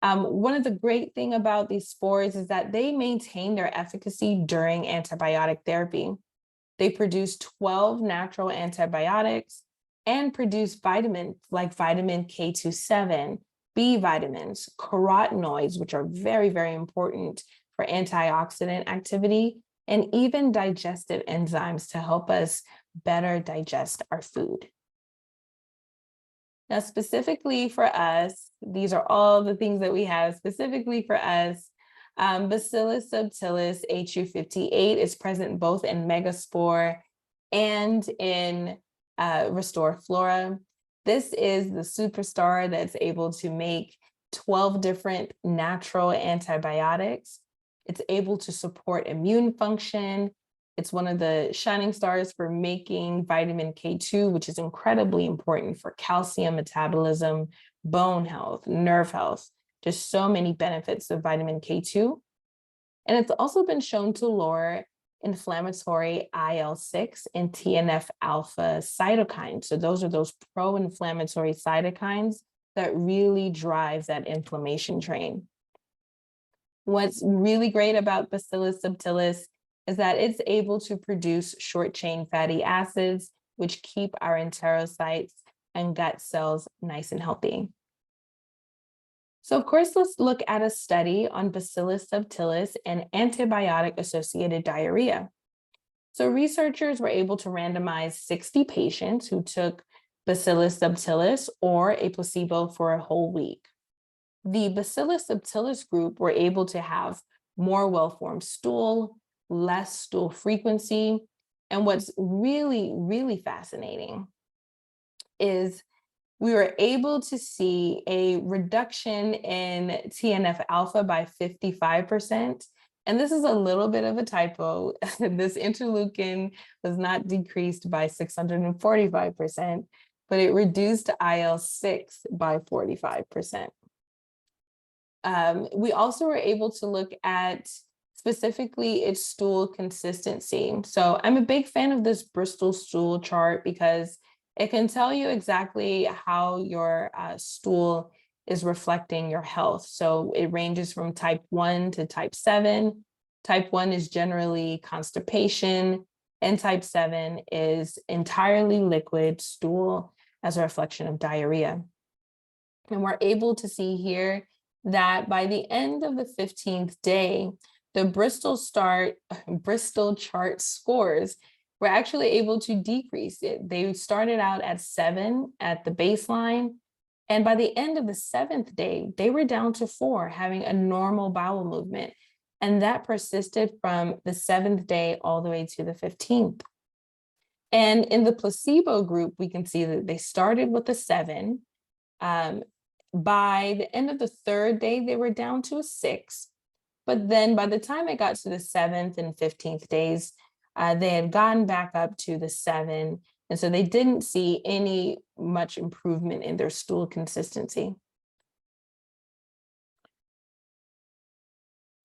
One of the great things about these spores is that they maintain their efficacy during antibiotic therapy. They produce 12 natural antibiotics and produce vitamins like vitamin K27, B vitamins, carotenoids, which are very, very important for antioxidant activity, and even digestive enzymes to help us better digest our food. Now, specifically for us, these are all the things that we have specifically for us. Bacillus subtilis HU58 is present both in megaspore and in Restore Flora. This is the superstar that's able to make 12 different natural antibiotics. It's able to support immune function. It's one of the shining stars for making vitamin K2, which is incredibly important for calcium metabolism, bone health, nerve health, just so many benefits of vitamin K2. And it's also been shown to lower inflammatory IL-6 and TNF alpha cytokines. So those are those pro-inflammatory cytokines that really drive that inflammation train. What's really great about Bacillus subtilis is that it's able to produce short chain fatty acids, which keep our enterocytes and gut cells nice and healthy. So of course, let's look at a study on Bacillus subtilis and antibiotic-associated diarrhea. So researchers were able to randomize 60 patients who took Bacillus subtilis or a placebo for a whole week. The Bacillus subtilis group were able to have more well-formed stool, less stool frequency. And what's really, really fascinating is we were able to see a reduction in TNF alpha by 55%. And this is a little bit of a typo. This interleukin was not decreased by 645%, but it reduced IL-6 by 45%. We also were able to look at specifically its stool consistency. So I'm a big fan of this Bristol stool chart because it can tell you exactly how your stool is reflecting your health. So it ranges from type 1 to type 7. Type 1 is generally constipation, and type 7 is entirely liquid stool as a reflection of diarrhea. And we're able to see here that by the end of the 15th day, the Bristol chart scores were actually able to decrease it. They started out at 7 at the baseline, and by the end of the 7th day, they were down to 4, having a normal bowel movement. And that persisted from the 7th day all the way to the 15th. And in the placebo group, we can see that they started with a 7. By the end of the 3rd day, they were down to a 6. But then by the time it got to the 7th and 15th days, they had gone back up to the 7. And so they didn't see any much improvement in their stool consistency.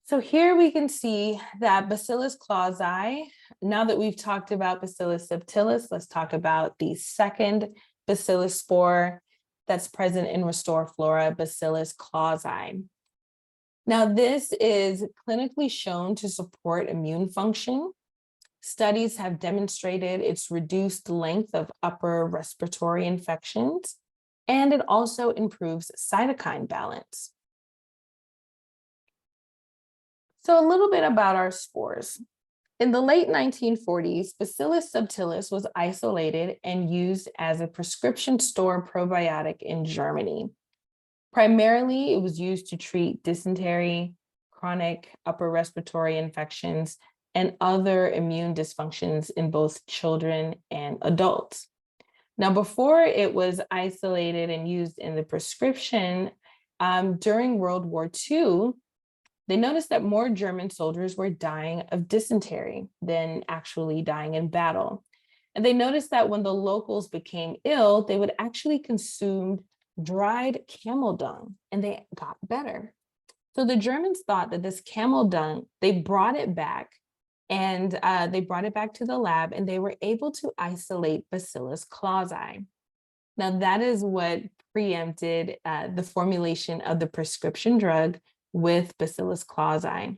So here we can see that Bacillus clausii. Now that we've talked about Bacillus subtilis, let's talk about the second Bacillus spore that's present in Restore Flora, Bacillus clausii. Now, this is clinically shown to support immune function. Studies have demonstrated its reduced length of upper respiratory infections, and it also improves cytokine balance. So a little bit about our spores. In the late 1940s, Bacillus subtilis was isolated and used as a prescription store probiotic in Germany. Primarily, it was used to treat dysentery, chronic upper respiratory infections, and other immune dysfunctions in both children and adults. Now, before it was isolated and used in the prescription, during World War II, they noticed that more German soldiers were dying of dysentery than actually dying in battle. And they noticed that when the locals became ill, they would actually consume dried camel dung, and they got better. So the Germans thought that this camel dung, they brought it back, and they brought it back to the lab, and they were able to isolate Bacillus clausii. Now that is what preempted the formulation of the prescription drug with Bacillus clausii.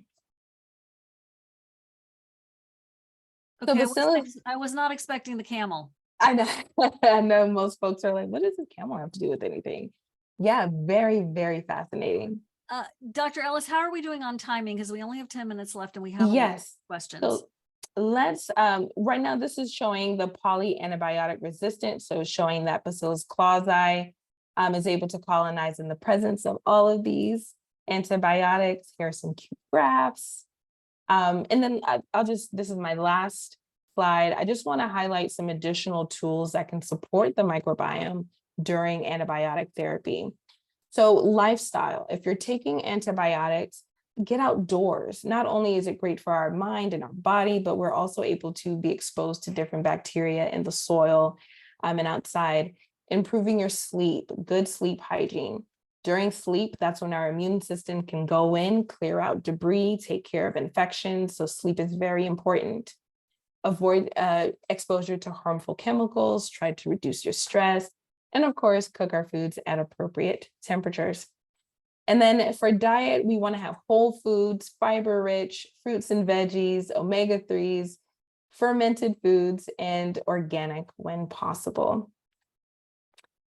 Okay, So Bacillus, I was not expecting the camel. I know, I know most folks are like, what does a camel have to do with anything? Yeah, very, very fascinating. Dr. Ellis, how are we doing on timing? Because we only have 10 minutes left and we have a lot of Yes. questions. So let's right now this is showing the polyantibiotic resistance. So showing that Bacillus clausii is able to colonize in the presence of all of these antibiotics. Here are some cute graphs. And then I'll just, this is my last slide. I just want to highlight some additional tools that can support the microbiome during antibiotic therapy. So lifestyle, if you're taking antibiotics, get outdoors. Not only is it great for our mind and our body, but we're also able to be exposed to different bacteria in the soil and outside. Improving your sleep, good sleep hygiene. During sleep, that's when our immune system can go in, clear out debris, take care of infections. So sleep is very important. Avoid exposure to harmful chemicals, try to reduce your stress, and of course, cook our foods at appropriate temperatures. And then for diet, we want to have whole foods, fiber rich, fruits and veggies, omega-3s, fermented foods, and organic when possible.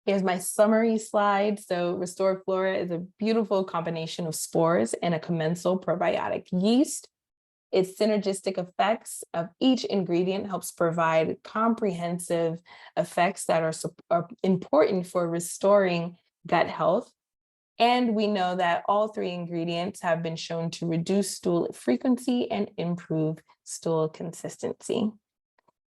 Here's my summary slide. So Restore Flora is a beautiful combination of spores and a commensal probiotic yeast. Its synergistic effects of each ingredient helps provide comprehensive effects that are important for restoring gut health. And we know that all three ingredients have been shown to reduce stool frequency and improve stool consistency.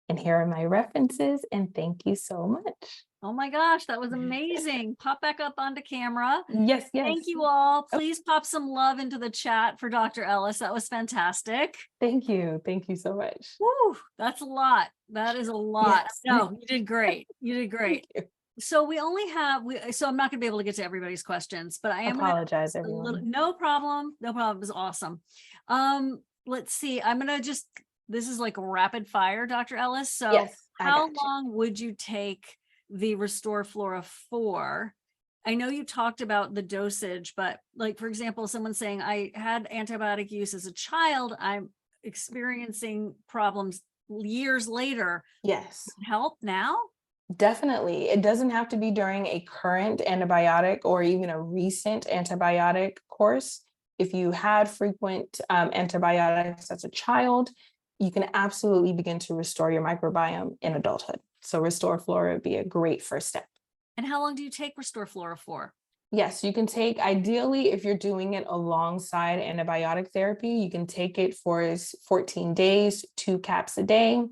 And here are my references, and thank you so much. Oh my gosh, that was amazing. Pop back up onto camera. Yes, yes. Thank you all. Please pop some love into the chat for Dr. Ellis. That was fantastic. Thank you. Thank you so much. Woo, that's a lot. That is a lot. Yes. No, you did great. You did great. Thank you. So we only have, so I'm not going to be able to get to everybody's questions, but I am going to Apologize, everyone. no problem. No problem. It was awesome. Let's see. I'm going to just, this is like rapid fire, Dr. Ellis. So Yes, I how got you. long would you take the Restore Flora for? I know you talked about the dosage, but like, for example, someone saying I had antibiotic use as a child, I'm experiencing problems years later. Yes, Help now? definitely. It doesn't have to be during a current antibiotic or even a recent antibiotic course. If you had frequent antibiotics as a child, you can absolutely begin to restore your microbiome in adulthood. So Restore Flora would be a great first step. And how long do you take Restore Flora for? Yes, you can take, ideally, if you're doing it alongside antibiotic therapy, you can take it for 14 days, 2 caps a day.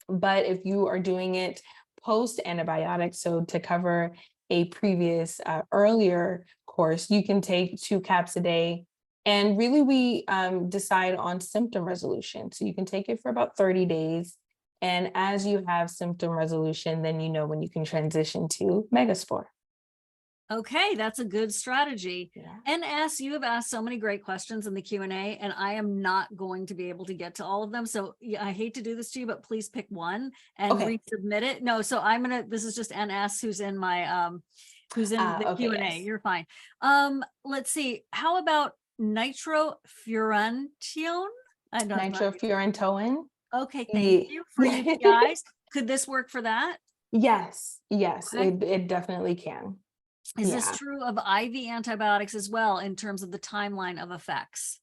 But if you are doing it post-antibiotic, so to cover a previous earlier course, you can take 2 caps a day. And really, we decide on symptom resolution. So you can take it for about 30 days. And as you have symptom resolution, then you know when you can transition to Megaspore. Okay, that's a good strategy. Yeah. NS, you have asked so many great questions in the Q&A, and I am not going to be able to get to all of them. So yeah, I hate to do this to you, but please pick one and resubmit it. No, so I'm going to, this is just NS who's in my, who's in the Okay, Q&A. yes. You're fine. Let's see. How about nitrofurantoin? I don't know. Nitrofurantoin. Okay, thank you for UTIs. Could this work for that? Yes, yes, Okay. it definitely can. Is this true of IV antibiotics as well in terms of the timeline of effects?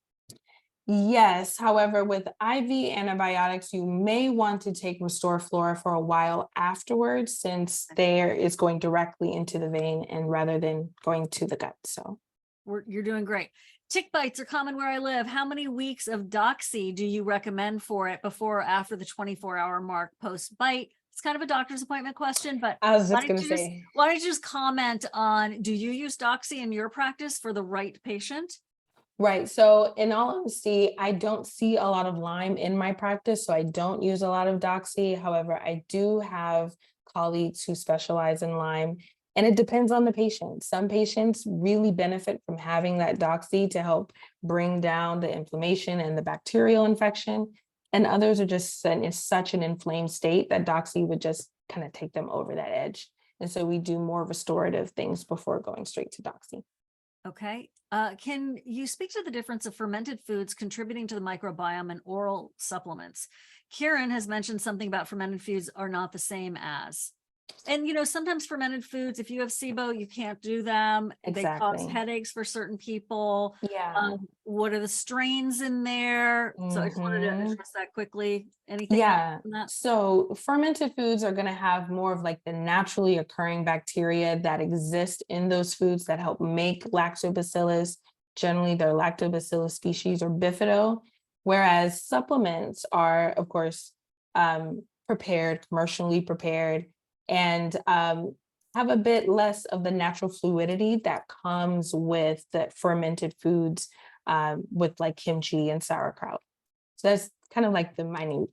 Yes, however, with IV antibiotics, you may want to take Restore Flora for a while afterwards, since there is going directly into the vein and rather than going to the gut. So You're doing great. Tick bites are common where I live. How many weeks of doxy do you recommend for it before or after the 24-hour mark post-bite? It's kind of a doctor's appointment question, but I was just going to say, why don't you just comment on, do you use doxy in your practice for the right patient? right. So in all honesty, I don't see a lot of Lyme in my practice, so I don't use a lot of doxy. However, I do have colleagues who specialize in Lyme, and it depends on the patient. Some patients really benefit from having that doxy to help bring down the inflammation and the bacterial infection. And others are just in such an inflamed state that doxy would just kind of take them over that edge. And so we do more restorative things before going straight to doxy. Okay. Can you speak to the difference of fermented foods contributing to the microbiome and oral supplements? Kieran has mentioned something about fermented foods are not the same as. And, you know, sometimes fermented foods, if you have SIBO, you can't do them. They cause Exactly. headaches for certain people. Yeah. What are the strains in there? So I just wanted to Mhm. address that quickly. Anything else Yeah. on that? So fermented foods are going to have more of like the naturally occurring bacteria that exist in those foods that help make lactobacillus. Generally, they're lactobacillus species or bifido, whereas supplements are, of course, prepared, commercially prepared, and have a bit less of the natural fluidity that comes with the fermented foods, with like kimchi and sauerkraut. So that's kind of like the minute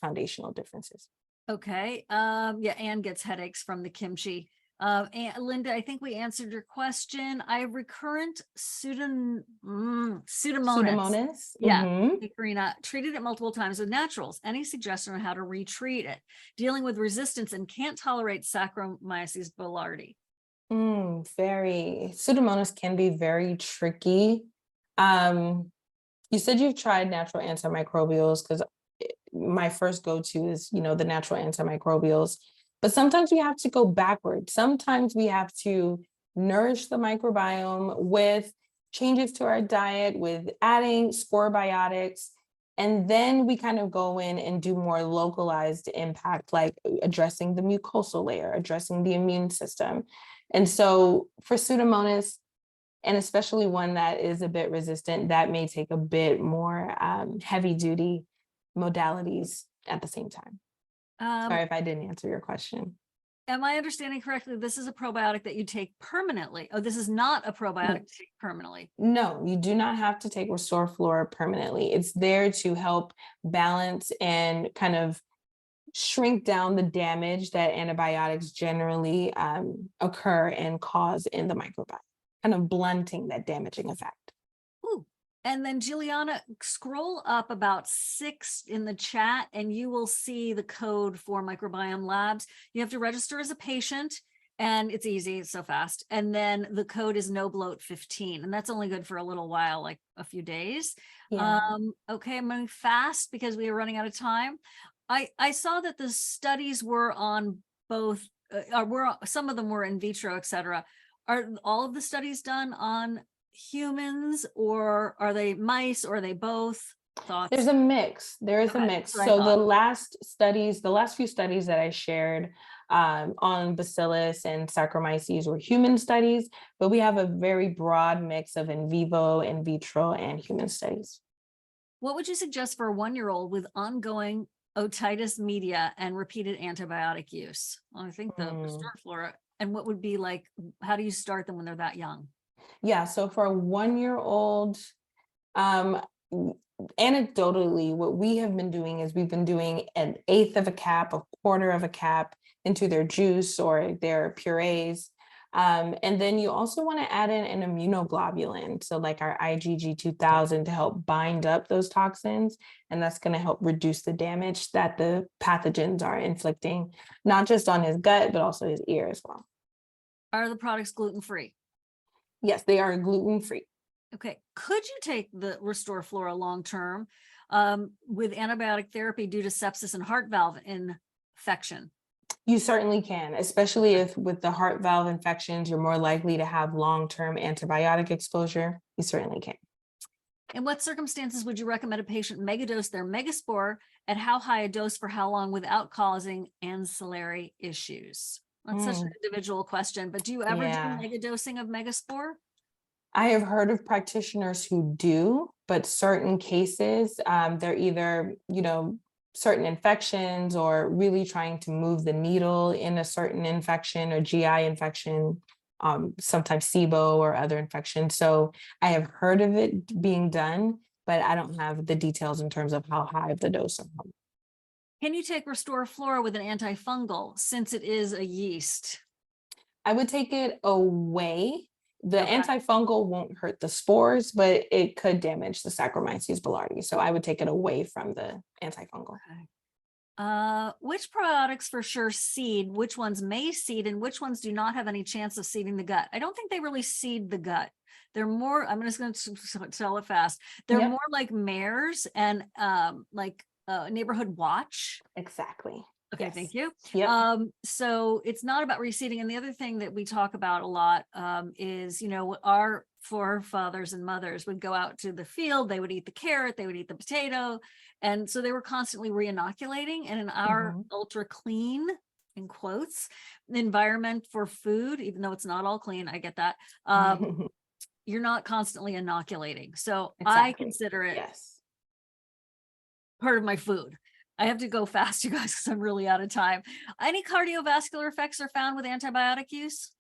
foundational differences. Okay. Yeah, Anne gets headaches from the kimchi. And Linda, I think we answered your question. I have recurrent pseudomonas. Pseudomonas. Yeah. Hmm. Karina treated it multiple times with naturals. Any suggestion on how to retreat it? Dealing with resistance and can't tolerate Saccharomyces boulardii. Very Pseudomonas can be very tricky. Um, you said you've tried natural antimicrobials because my first go-to is, the natural antimicrobials. But sometimes we have to go backwards. Sometimes we have to nourish the microbiome with changes to our diet, with adding scorebiotics. And then we kind of go in and do more localized impact, like addressing the mucosal layer, addressing the immune system. And so for Pseudomonas, and especially one that is a bit resistant, that may take a bit more heavy duty modalities at the same time. Um, Sorry if I didn't answer your question. am I understanding correctly? This is a probiotic that you take permanently. Oh, this is not a probiotic No, to take permanently. no, you do not have to take Restore Flora permanently. It's there to help balance and kind of shrink down the damage that antibiotics generally occur and cause in the microbiome, kind of blunting that damaging effect. Ooh. And then Juliana, scroll up about 6 in the chat and you will see the code for Microbiome Labs. You have to register as a patient and it's easy, it's so fast. And then the code is no bloat 15 and that's only good for a little while, like a few days. Yeah. Okay, I'm moving fast because we are running out of time. I saw that the studies were on both, some of them were in vitro, et cetera. Are all of the studies done on humans or are they mice or are they both? Thoughts? There's a mix. There is a Okay, mix. that's what I So thought. the last few studies that I shared on Bacillus and Saccharomyces were human studies, but we have a very broad mix of in vivo, in vitro, and human studies. What would you suggest for a 1-year-old with ongoing otitis media and repeated antibiotic use? Well, I think the Restore Flora. And what would be like, how do you start them when they're that young? Yeah, so for a 1-year-old, um, anecdotally, what we have been doing is we've been doing an eighth of a cap, a quarter of a cap into their juice or their purees. And then you also want to add in an immunoglobulin, so like our IgG 2000 to help bind up those toxins. And that's going to help reduce the damage that the pathogens are inflicting, not just on his gut, but also his ear as well. Are the products gluten-free? Yes, they are gluten-free. Okay, could you take the Restore Flora long-term with antibiotic therapy due to sepsis and heart valve infection? You certainly can, especially if with the heart valve infections, you're more likely to have long-term antibiotic exposure. You certainly can. In what circumstances would you recommend a patient megadose their megaspore at how high a dose for how long without causing ancillary issues? That's such an individual question, but do you ever do Yeah. megadosing of megaspore? I have heard of practitioners who do, but certain cases, they're either, certain infections or really trying to move the needle in a certain infection or GI infection, sometimes SIBO or other infections. So I have heard of it being done, but I don't have the details in terms of how high of the dose. Can you take Restore Flora with an antifungal since it is a yeast? I would take it away. The Okay. antifungal won't hurt the spores, but it could damage the Saccharomyces boulardii. So I would take it away from the antifungal. Okay. Which probiotics for sure seed, which ones may seed, and which ones do not have any chance of seeding the gut? I don't think they really seed the gut. They're more, I'm just going to tell it fast. They're Yep. more like mares and like neighborhood watch. Exactly. Okay, Yes. thank you. Yep. So it's not about reseeding. And the other thing that we talk about a lot is, our forefathers and mothers would go out to the field, they would eat the carrot, they would eat the potato. And so they were constantly re-inoculating. And in our ultra clean, in quotes, environment for food, even though it's not all clean, I get that. You're not constantly inoculating. So I Exactly. consider it Yes. part of my food. I have to go fast, you guys, because I'm really out of time. Any cardiovascular effects are found with antibiotic use?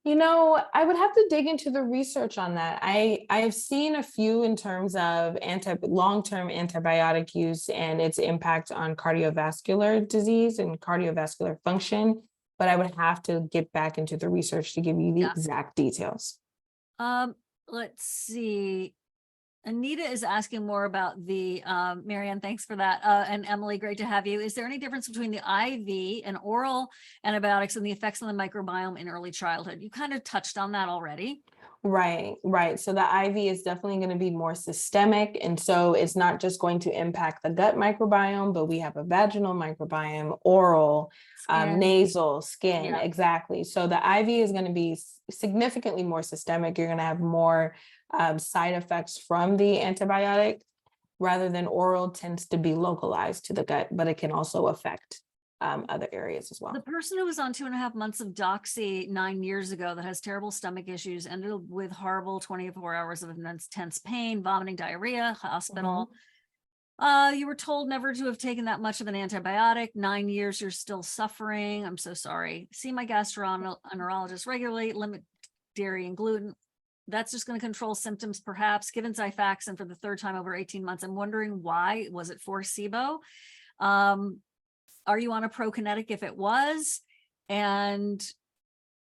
I would have to dig into the research on that. I've seen a few in terms of long-term antibiotic use and its impact on cardiovascular disease and cardiovascular function, but I would have to get back into the research to give you the exact details. Let's see. Anita is asking more about the, Marianne, thanks for that. And Emily, great to have you. Is there any difference between the IV and oral antibiotics and the effects on the microbiome in early childhood? You kind of touched on that already. Right, right. So the IV is definitely going to be more systemic. And so it's not just going to impact the gut microbiome, but we have a vaginal microbiome, oral, nasal, skin. Yeah. Exactly. So the IV is going to be significantly more systemic. You're going to have more side effects from the antibiotic, rather than oral tends to be localized to the gut, but it can also affect other areas as well. The person who was on 2.5 months of Doxy 9 years ago that has terrible stomach issues ended up with horrible 24 hours of intense pain, vomiting, diarrhea, hospital. You were told never to have taken that much of an antibiotic. 9 years, you're still suffering. I'm so sorry. See my gastroenterologist regularly, limit dairy and gluten. That's just going to control symptoms, perhaps. Given Xifaxan for the 3rd time over 18 months. I'm wondering why. Was it for SIBO? Are you on a prokinetic if it was? And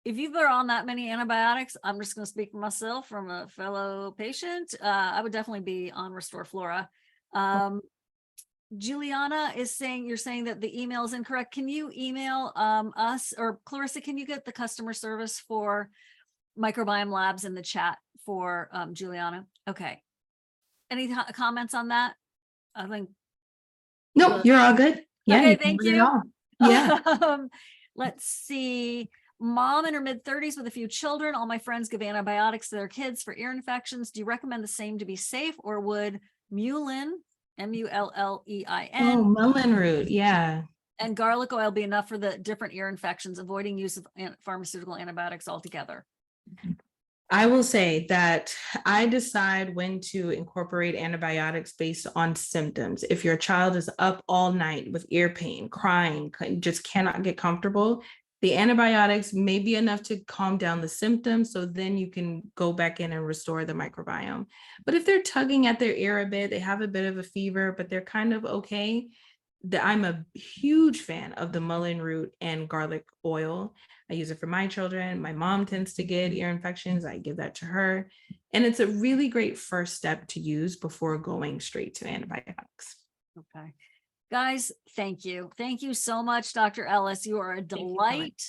if you've been on that many antibiotics, I'm just going to speak for myself from a fellow patient. I would definitely be on Restore Flora. Juliana is saying, you're saying that the email is incorrect. Can you email us, or Clarissa, can you get the customer service for Microbiome Labs in the chat for Juliana? Okay. Any comments on that? I think. No, you're all good. Yeah, okay, you thank covered it you. all. Yeah. Let's see. Mom in her mid-30s with a few children. All my friends give antibiotics to their kids for ear infections. Do you recommend the same to be safe, or would mullein, M-U-L-L-E-I-N, Oh, mullein root. Yeah. and garlic oil be enough for the different ear infections, avoiding use of pharmaceutical antibiotics altogether? I will say that I decide when to incorporate antibiotics based on symptoms. If your child is up all night with ear pain, crying, just cannot get comfortable, the antibiotics may be enough to calm down the symptoms, so then you can go back in and restore the microbiome. But if they're tugging at their ear a bit, they have a bit of a fever, but they're kind of okay, I'm a huge fan of the mullein root and garlic oil. I use it for my children. My mom tends to get ear infections. I give that to her. And it's a really great first step to use before going straight to antibiotics. Okay. Guys, thank you. Thank you so much, Dr. Ellis. You are a delight.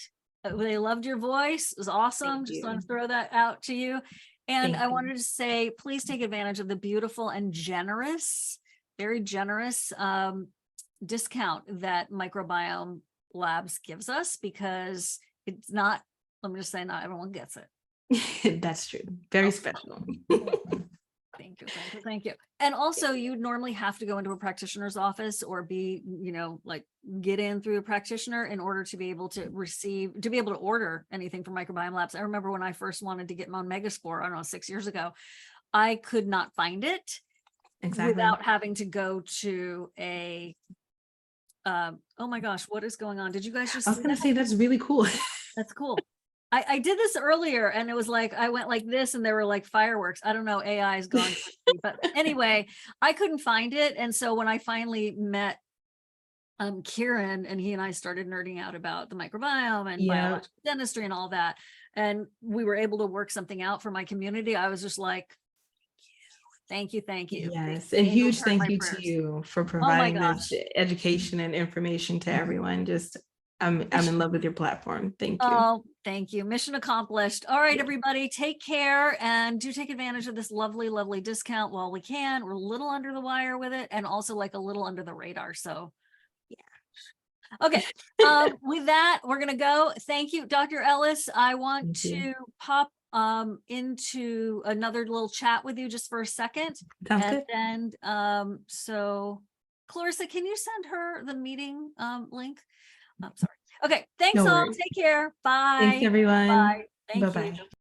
They loved your voice. It was awesome. Just want to throw that out to you. And I wanted to say, please take advantage of the beautiful and generous, very generous discount that Microbiome Labs gives us, because it's not, let me just say, not everyone gets it. That's true. Very special. Thank you, thank you, thank you. And also, you normally have to go into a practitioner's office or be, like get in through a practitioner in order to be able to be able to order anything from Microbiome Labs. I remember when I first wanted to get my Megaspore, I don't know, 6 years ago, I could not find it without having to go to a, oh my gosh, what is going on? Did you guys just? I was going to say, that's really cool. That's cool. I did this earlier, and it was like, I went like this and there were like fireworks. I don't know, AI is gone. But anyway, I couldn't find it. And so when I finally met Kieran, and he and I started nerding out about the microbiome and biological dentistry and all that, and we were able to work something out for my community, I was just like, thank you. Yes, and huge thank you to you for providing this education and information to everyone. Just I'm in love with your platform. Thank you. Oh, thank you. Mission accomplished. All right, everybody, take care and do take advantage of this lovely, lovely discount while we can. We're a little under the wire with it and also like a little under the radar. So yeah. Okay. With that, we're going to go. Thank you, Dr. Ellis. I want Thank you. to pop into another little chat with you just for a second. Sounds And good. then, so Clarissa, can you send her the meeting link? I'm sorry. Okay. Thanks No all. worries. Take care. Bye. Thanks, everyone. Bye. Thank you. Bye-bye.